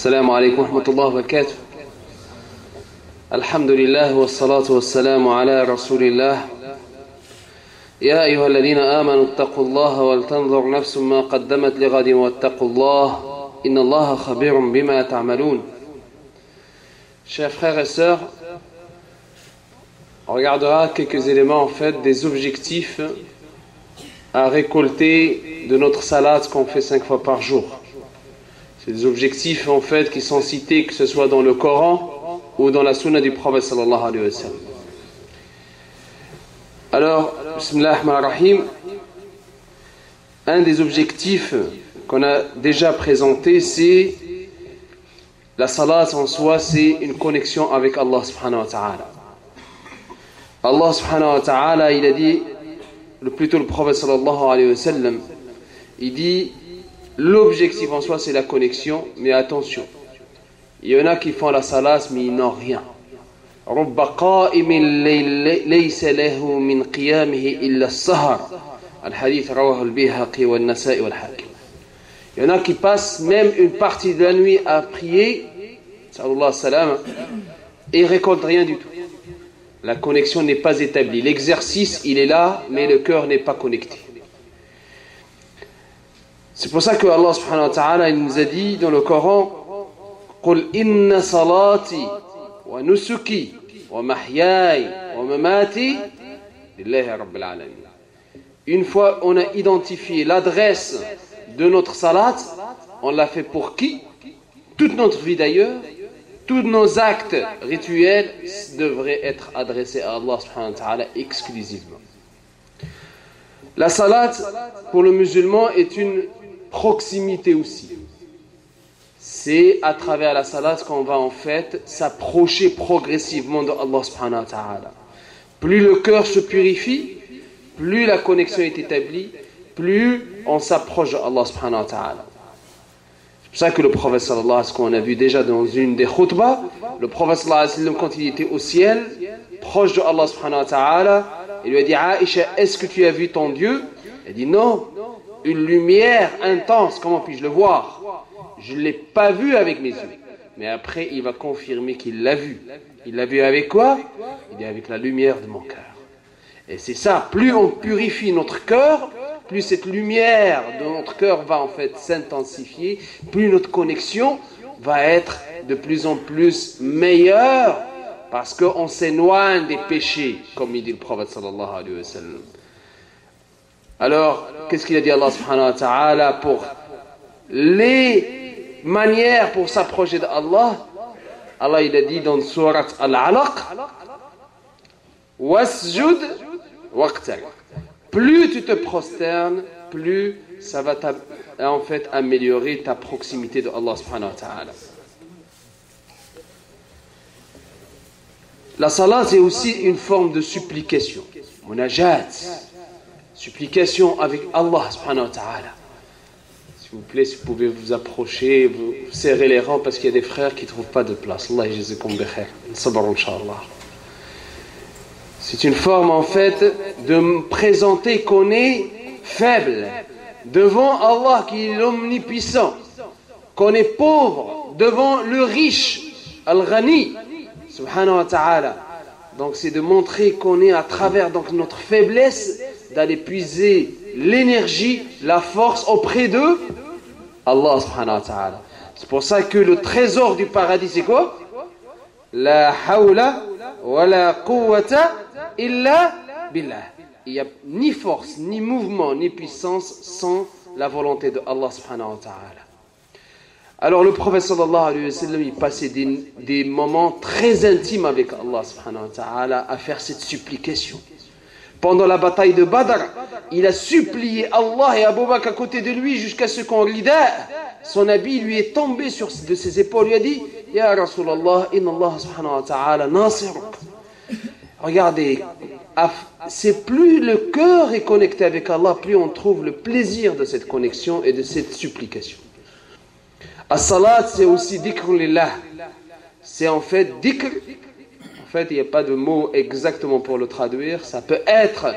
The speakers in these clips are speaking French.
السلام عليكم ورحمة الله وبركاته. الحمد لله والصلاة والسلام على رسول الله. يا أيها الذين آمنوا اتقوا الله ولتنظر نفس ما قدمت لغد واتقوا الله إن الله خبير بما تعملون. Chers frères et sœurs, on regardera quelques éléments en fait des objectifs à récolter de notre salat qu'on fait 5 fois par jour. C'est des objectifs en fait qui sont cités que ce soit dans le Coran ou dans la sunna du prophète sallallahu alayhi wa sallam. Alors, bismillah ar-Rahman ar-Rahim, un des objectifs qu'on a déjà présenté, c'est la salat en soi, c'est une connexion avec Allah subhanahu wa ta'ala. Allah subhanahu wa ta'ala, il a dit, plutôt le prophète sallallahu alayhi wa sallam, il dit, l'objectif en soi c'est la connexion, mais attention, il y en a qui font la salat mais ils n'ont rien. رب قائم ليس له من قيامه إلا السهر الحديث رواه البيهقي والنسائي والحاكم. Il y en a qui passent même une partie de la nuit à prier, sallallahu salam, et ils récoltent rien du tout. La connexion n'est pas établie. L'exercice, il est là, mais le cœur n'est pas connecté. C'est pour ça que Allah subhanahu wa ta'ala il nous a dit dans le Coran, قُلْ إِنَّ صَلَاتِي وَنُسُكِي وَمَحْيَاي وَمَمَاتِي لِلَّهِ رَبِّ الْعَالَمِينَ. Une fois on a identifié l'adresse de notre salat, on l'a fait pour qui? Toute notre vie d'ailleurs, tous nos actes rituels devraient être adressés à Allah subhanahu wa ta'ala exclusivement. La salat pour le musulman est une proximité aussi. C'est à travers la salat qu'on va en fait s'approcher progressivement de Allah subhanahu wa ta'ala. Plus le cœur se purifie, plus la connexion est établie, plus on s'approche de Allah subhanahu wa ta'ala. C'est pour ça que le prophète sallallahu alayhi wa sallam, qu'on a vu déjà dans une des khutbahs, le prophète sallallahu alayhi wa sallam, quand il était au ciel, proche de Allah subhanahu wa ta'ala, il lui a dit, Aïcha, est-ce que tu as vu ton Dieu? Elle dit non, une lumière intense, comment puis-je le voir? Je ne l'ai pas vu avec mes yeux. Mais après, il va confirmer qu'il l'a vu. Il l'a vu avec quoi? Il dit avec la lumière de mon cœur. Et c'est ça, plus on purifie notre cœur, plus cette lumière de notre cœur va en fait s'intensifier, plus notre connexion va être de plus en plus meilleure, parce qu'on s'éloigne des péchés, comme il dit le prophète sallallahu alayhi wa sallam. Alors, qu'est-ce qu'il a dit Allah subhanahu wa ta'ala pour les manières pour s'approcher d'Allah? Allah il a dit dans Surat Al-Alaq, Wasjud waqtarib. Plus tu te prosternes, plus ça va en fait améliorer ta proximité de Allah subhanahu wa ta'ala. La salat c'est aussi une forme de supplication, munajat, supplication avec Allah subhanahu wa ta'ala. S'il vous plaît, si vous pouvez vous approcher, vous serrer les rangs parce qu'il y a des frères qui ne trouvent pas de place. Allah yajazakum bi khair. Sabr inshallah. C'est une forme en fait de me présenter qu'on est faible devant Allah qui est l'omnipuissant, qu'on est pauvre devant le riche, Al-Ghani, subhanahu wa ta'ala. Donc c'est de montrer qu'on est à travers donc notre faiblesse, d'aller puiser l'énergie, la force auprès de Allah subhanahu wa ta'ala. C'est pour ça que le trésor du paradis c'est quoi? La hawla wa la quwwata illa billah. Il n'y a ni force, ni mouvement, ni puissance sans la volonté de Allah subhanahu wa ta'ala. Alors le prophète sallallahu alayhi wa sallam, il passait des moments très intimes avec Allah subhanahu wa ta'ala à faire cette supplication. Pendant la bataille de Badr, il a supplié Allah et Abu Bakr à côté de lui jusqu'à ce qu'on l'ida. Son habit lui est tombé de ses épaules. Il lui a dit, Ya Rasulallah, inna Allah subhanahu wa ta'ala nasiruk. Regardez, c'est plus le cœur est connecté avec Allah, plus on trouve le plaisir de cette connexion et de cette supplication. As-salat, c'est aussi dhikr lillah. C'est en fait dhikr. En fait, il n'y a pas de mot exactement pour le traduire. Ça peut être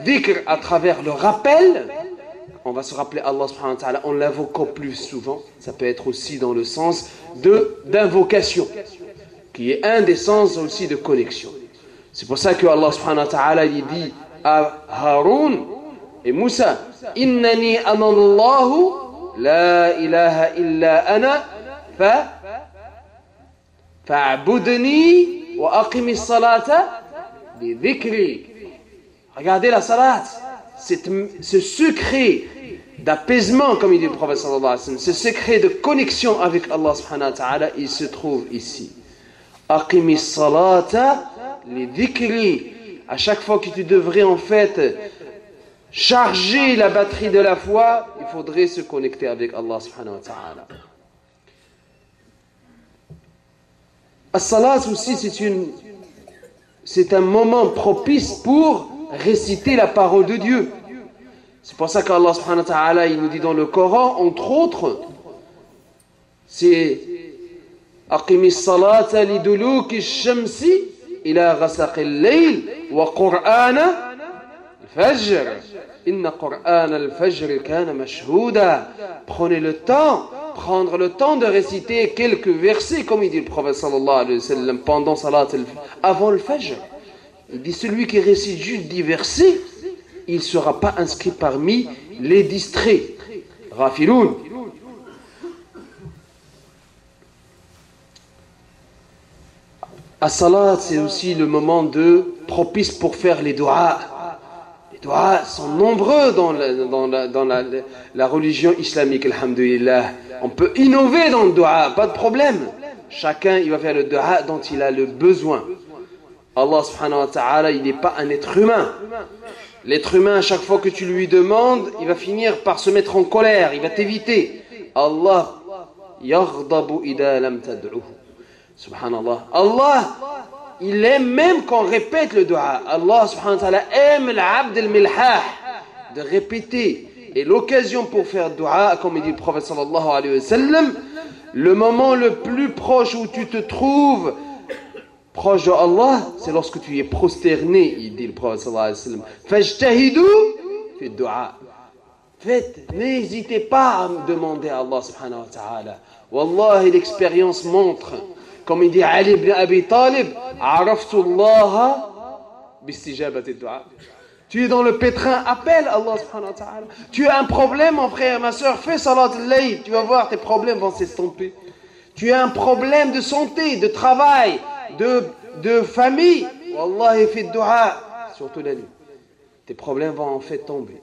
dhikr à travers le rappel on va se rappeler Allah subhanahu wa ta'ala en l'invoquant plus souvent. Ça peut être aussi dans le sens d'invocation, qui est un des sens aussi de connexion. C'est pour ça que Allah subhanahu wa ta'ala il dit à Haroun et Moussa, Innani anallahu la ilaha illa ana fa'budni wa aqimi salata bi dhikri. Regardez la salat, ce secret d'apaisement, comme il dit le prophète sallallahu alayhi wa sallam, ce secret de connexion avec Allah subhanahu wa ta'ala, il se trouve ici. Aqimi salata li dhikri. À chaque fois que tu devrais en fait charger la batterie de la foi, il faudrait se connecter avec Allah subhanahu wa ta'ala. As-salat aussi, c'est un moment propice pour réciter la parole de Dieu. C'est pour ça qu'Allah subhanahu wa ta'ala, il nous dit dans le Coran, entre autres, c'est Aqimis salata liduluki shamsi ila ghasaqil layl wa qur'ana al-fajr. Inna qur'ana al-fajr kana mashhouda. Prenez le temps, prendre le temps de réciter quelques versets, comme il dit le prophète sallallahu alayhi wa sallam, pendant salat avant le fajr. Il dit celui qui récite juste 10 versets, il ne sera pas inscrit parmi les distraits. Rafiloun. As-salat, c'est aussi le moment propice pour faire les doigts. Les doigts sont nombreux dans la religion islamique, alhamdulillah. On peut innover dans le doigt, pas de problème. Chacun, il va faire le doigt dont il a le besoin. Allah subhanahu wa ta'ala, il n'est pas un être humain. L'être humain, à chaque fois que tu lui demandes, il va finir par se mettre en colère, il va t'éviter. Allah, yaghdabu idha lam tad'uhu. Subhanallah. Allah, il aime même qu'on répète le dua. Allah subhanahu wa ta'ala aime l'abd al-milhah, de répéter. Et l'occasion pour faire dua, comme il dit le prophète sallallahu alayhi wa sallam, le moment le plus proche où tu te trouves proche de Allah, c'est lorsque tu es prosterné, il dit le prophète sallallahu alayhi wa sallam. Fajtahidu fi dua. Faites, n'hésitez pas à me demander à Allah subhanahu wa ta'ala. Wallahi, l'expérience montre, comme il dit Ali ibn Abi Talib, Araftu Allah bistijabati dua. Tu es dans le pétrin, appelle Allah subhanahu wa ta'ala. Tu as un problème, mon frère, ma soeur, fais salat al-layl, tu vas voir, tes problèmes vont s'estomper. Tu as un problème de santé, de travail, de famille, Wallahi, fais dua, surtout la nuit. Tes problèmes vont en fait tomber.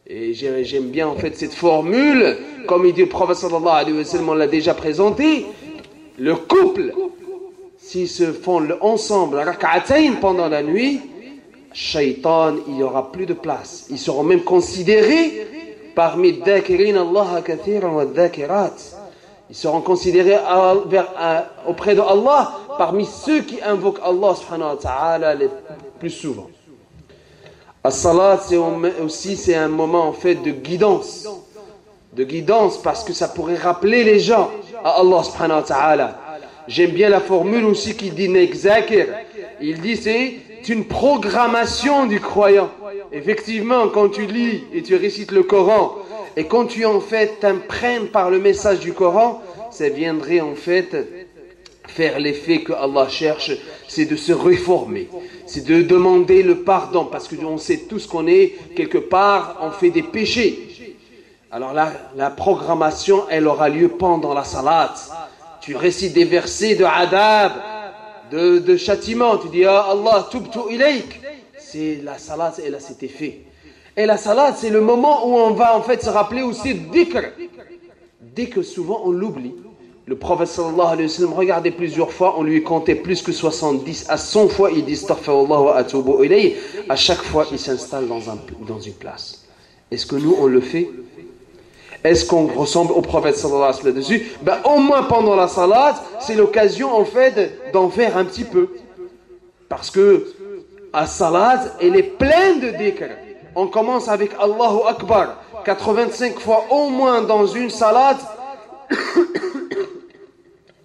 Et j'aime bien en fait cette formule, comme il dit le prophète sallallahu alayhi wa sallam, on l'a déjà présenté. Le couple, s'ils se font ensemble rak'atayn pendant la nuit, shaitan, il n'y aura plus de place. Ils seront même considérés parmi dhakirin Allah kathiran wa dhakirat. Ils seront considérés auprès de Allah parmi ceux qui invoquent Allah subhanahu wa ta'ala le plus souvent. As-salat, c'est un moment en fait de guidance. De guidance parce que ça pourrait rappeler les gens à Allah subhanahu wa ta'ala. J'aime bien la formule aussi qui dit Nek Zakir. Il dit c'est une programmation du croyant. Effectivement, quand tu lis et tu récites le Coran, et quand tu en fait t'imprègnes par le message du Coran, ça viendrait en fait faire l'effet que Allah cherche, c'est de se réformer, c'est de demander le pardon, parce qu'on sait tous qu'on est quelque part, on fait des péchés. Alors là, la programmation, elle aura lieu pendant la salat. Tu récites des versets de adab, de châtiment, tu dis ah Allah tubtu ilayk. C'est la salat, elle a cet effet. Et la salat, c'est le moment où on va en fait se rappeler aussi dhikr. Dhikr, souvent on l'oublie. Le prophète sallallahu alayhi wa sallam, regardez plusieurs fois, on lui comptait plus que 70 à 100 fois, il dit astaghfirullah wa atubu ilayh. À chaque fois, il s'installe dans une place. Est-ce que nous, on le fait? Est-ce qu'on ressemble au prophète sallallahu alayhi wa sallam dessus? Au moins pendant la salat, c'est l'occasion en fait d'en faire un petit peu. Parce que la salat, elle est pleine de dhikr. On commence avec Allahu Akbar, 85 fois au moins dans une salat,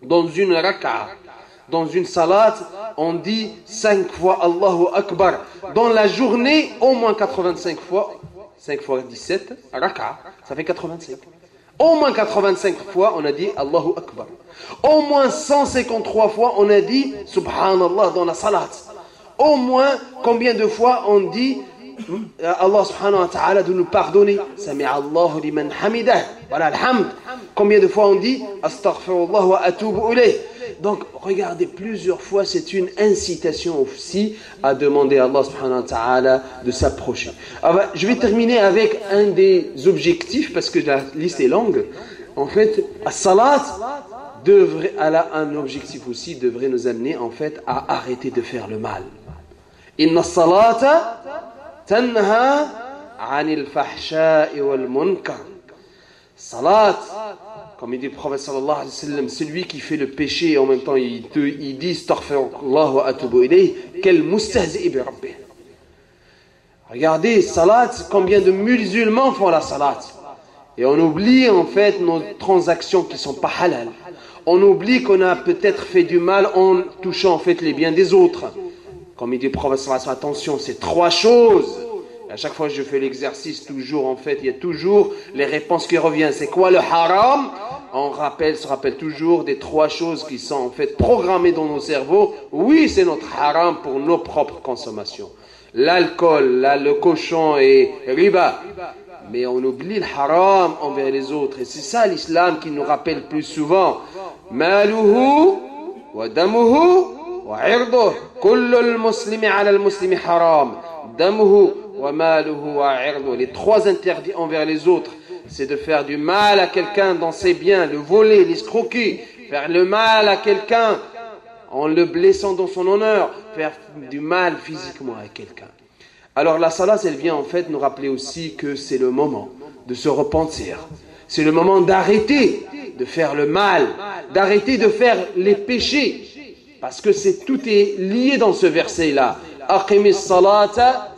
dans une raka'a. Dans une salat, on dit 5 fois Allahu Akbar. Dans la journée, au moins 85 fois, 5 fois 17, raka, ça fait 85. Au moins 85 fois, on a dit Allahu Akbar. Au moins 153 fois, on a dit Subhanallah dans la salat. Au moins, combien de fois on dit Allah subhanahu wa ta'ala de nous pardonner. Sami'allahu liman hamidah. Voilà, alhamd. Combien de fois on dit Astaghfirullah wa atubu ilayh. Donc, regardez, plusieurs fois, c'est une incitation aussi à demander à Allah subhanahu wa ta'ala de s'approcher. Alors, je vais terminer avec un des objectifs, parce que la liste est longue. En fait, la salat devrait, elle a un objectif aussi, devrait nous amener en fait à arrêter de faire le mal. Inna salata tanha anil fahsha'i wal munkar. Salat, comme il dit le prophète sallallahu alayhi wa sallam, celui qui fait le péché et en même temps il dit astaghfirullah wa atubu ilayh, quel mustahzi bi rabbih. Regardez, salat, combien de musulmans font la salat. Et on oublie en fait nos transactions qui ne sont pas halal. On oublie qu'on a peut-être fait du mal en touchant en fait les biens des autres. Comme il dit le prophète sallallahu alayhi wa sallam, attention, c'est 3 choses. À chaque fois que je fais l'exercice, toujours en fait, il y a toujours les réponses qui reviennent. C'est quoi le haram? On se rappelle toujours des 3 choses qui sont en fait programmées dans nos cerveaux. Oui, c'est notre haram pour nos propres consommations. L'alcool, le cochon et riba. Mais on oublie le haram envers les autres. Et c'est ça l'islam qui nous rappelle plus souvent. Maluhu wa damuhu wa irduh. Kullu al-muslimi ala al-muslimi haram. Damuhu wa maluhu wa irduh. Les 3 interdits envers les autres, c'est de faire du mal à quelqu'un dans ses biens, le voler, l'escroquer, faire le mal à quelqu'un en le blessant dans son honneur, faire du mal physiquement à quelqu'un. Alors la salat, elle vient en fait nous rappeler aussi que c'est le moment de se repentir. C'est le moment d'arrêter de faire le mal, d'arrêter de faire les péchés. Parce que tout est lié dans ce verset-là. Aqimis salata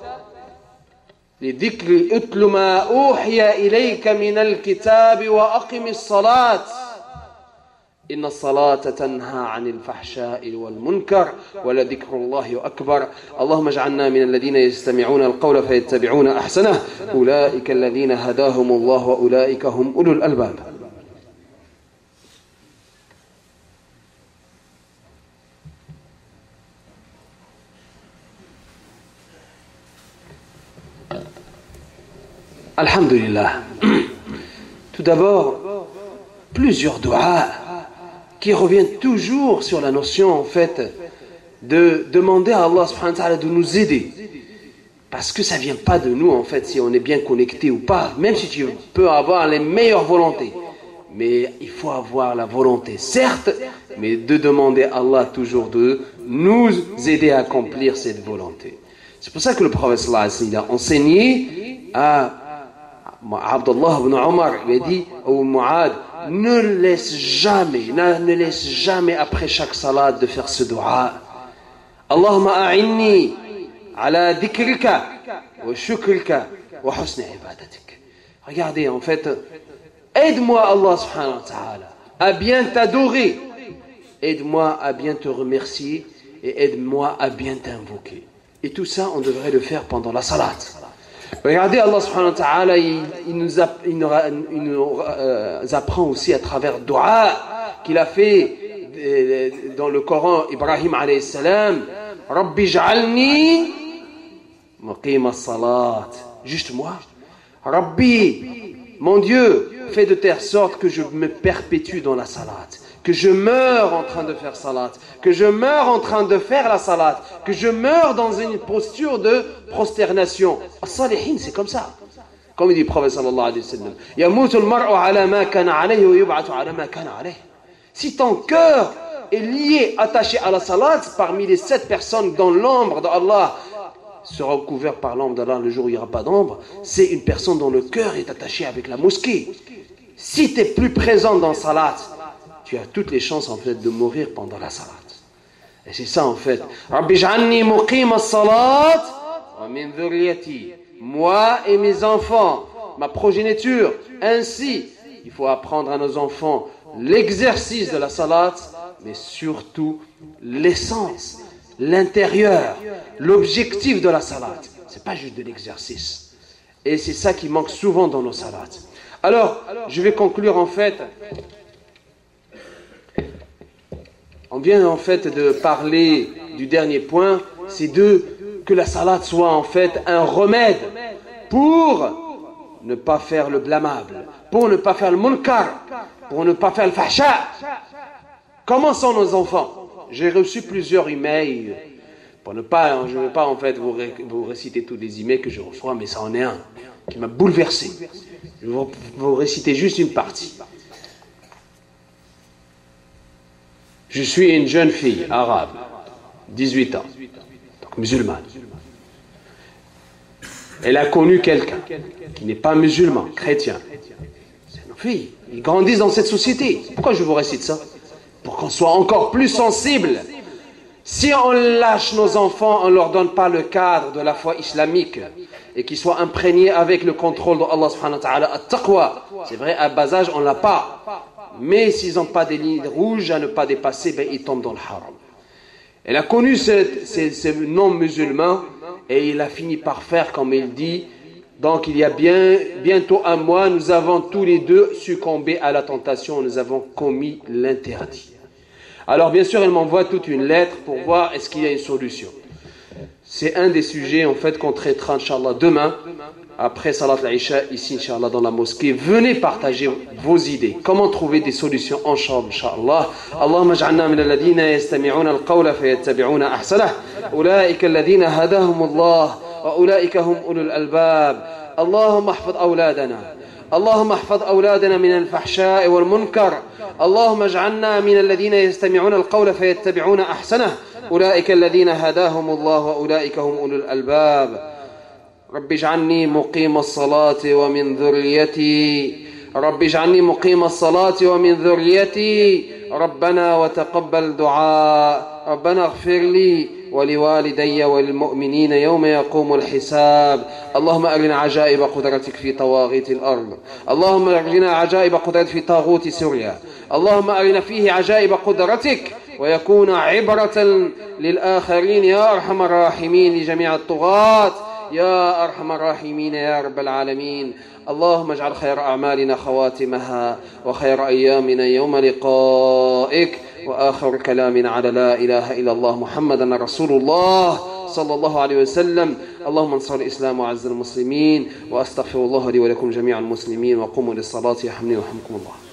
lidhikri utlu ma uhiya ilayka min al-kitab wa aqimis salat. إن الصلاة تنهى عن الفحشاء والمنكر ولذكر الله أكبر اللهم اجعلنا من الذين يستمعون القول فيتبعون أحسنه أولئك الذين هداهم الله وأولئك هم أولو الألباب. Alhamdulillah. Tout d'abord, plusieurs doigts qui reviennent toujours sur la notion en fait de demander à Allah subhanahu wa ta'ala de nous aider, parce que ça ne vient pas de nous en fait si on est bien connecté ou pas, même si tu peux avoir les meilleures volontés, mais il faut avoir la volonté certes, mais de demander à Allah toujours de nous aider à accomplir cette volonté. C'est pour ça que le prophète sallallahu alayhi wa sallam a enseigné à Abdullah ibn Omar, il a dit au Mu'ad, ne laisse jamais après chaque salat de faire ce dua. Allahumma a'inni ala dhikrika wa shukrika wa husni ibadatik. Regardez, en fait, aide-moi Allah subhanahu wa ta'ala à bien t'adorer, aide-moi à bien te remercier et aide-moi à bien t'invoquer. Et tout ça, on devrait le faire pendant la salat. Regardez, Allah subhanahu wa ta'ala, il nous apprend aussi à travers dua qu'il a fait dans le Coran, Ibrahim alayhi salam, Rabbi j'alni muqim as-salat. Juste moi. Rabbi, mon Dieu, fais de telle sorte que je me perpétue dans la salat, que je meure en train de faire salat, que je meure en train de faire la salat, que je meure dans une posture de prosternation. As-salihin, c'est comme ça. Comme il dit le prophète sallallahu alayhi wa sallam, yamutu al-mar'u ala ma kana alayhi wa yub'athu ala ma kana alayhi. Si ton cœur est lié, attaché à la salat, parmi les 7 personnes dont l'ombre d'Allah sera couvert par l'ombre d'Allah le jour où il n'y aura pas d'ombre, c'est une personne dont le cœur est attaché avec la mosquée. Si tu es plus présent dans la salat, tu as toutes les chances en fait de mourir pendant la salat. Et c'est ça en fait. Rabbi j'anni muqim as-salat wa min dhurriyyati. Moi et mes enfants, ma progéniture. Ainsi, il faut apprendre à nos enfants l'exercice de la salat, mais surtout l'essence, l'intérieur, l'objectif de la salat. C'est pas juste de l'exercice. Et c'est ça qui manque souvent dans nos salats. Alors, je vais conclure en fait. On vient en fait de parler du dernier point, c'est que la salat soit en fait un remède pour ne pas faire le blâmable, pour ne pas faire le munkar, pour ne pas faire le fahsha. Comment sont nos enfants? J'ai reçu plusieurs emails. Je ne vais pas en fait vous réciter tous les emails que je reçois, mais ça en est un qui m'a bouleversé. Je vais vous réciter juste une partie. Je suis une jeune fille arabe, 18 ans, donc musulmane. Elle a connu quelqu'un qui n'est pas musulman, chrétien. C'est nos filles, ils grandissent dans cette société. Pourquoi je vous récite ça? Pour qu'on soit encore plus sensible. Si on lâche nos enfants, on ne leur donne pas le cadre de la foi islamique et qu'ils soient imprégnés avec le contrôle de Allah subhanahu wa ta'ala, at-taqwa. C'est vrai, à bas âge, on ne l'a pas. Mais s'ils n'ont pas des lignes rouges à ne pas dépasser, ben, ils tombent dans le haram. Elle a connu ce non-musulman et il a fini par faire comme il dit. Donc il y a bientôt un mois, nous avons tous les deux succombé à la tentation, nous avons commis l'interdit. Alors bien sûr, elle m'envoie toute une lettre pour voir est-ce qu'il y a une solution. C'est un des sujets en fait qu'on traitera Inch'Allah demain, après Salat al-Isha, ici Inch'Allah dans la mosquée. Venez partager vos idées. Comment trouver des solutions ensemble Inch'Allah. Allahumma ij'alna min alladhina yastami'una al-qawla fayattabi'una ahsanah. Ulaika alladhina hadahumullah wa ulaika hum ulul albab. Allahumma ihfaz awladana. اللهم احفظ أولادنا من الفحشاء والمنكر اللهم اجعلنا من الذين يستمعون القول فيتبعون أحسنه أولئك الذين هداهم الله وأولئك هم أولو الألباب رب اجعلني مقيم الصلاة ومن ذريتي رب اجعلني مقيم الصلاة ومن ذريتي ربنا وتقبل دعاء ربنا اغفر لي ولوالدي وللمؤمنين يوم يقوم الحساب اللهم أرنا عجائب قدرتك في طواغيت الأرض اللهم أرنا عجائب قدرتك في طاغوت سوريا اللهم أرنا فيه عجائب قدرتك ويكون عبرة للآخرين يا أرحم الراحمين لجميع الطغاة يا أرحم الراحمين يا رب العالمين اللهم اجعل خير أعمالنا خواتمها وخير أيامنا يوم لقائك وآخر كلامنا على لا إله إلا الله محمد رسول الله صلى الله عليه وسلم اللهم انصر الإسلام وعز المسلمين وأستغفر الله لي ولكم جميع المسلمين وقوموا للصلاة يرحمني ويرحمكم الله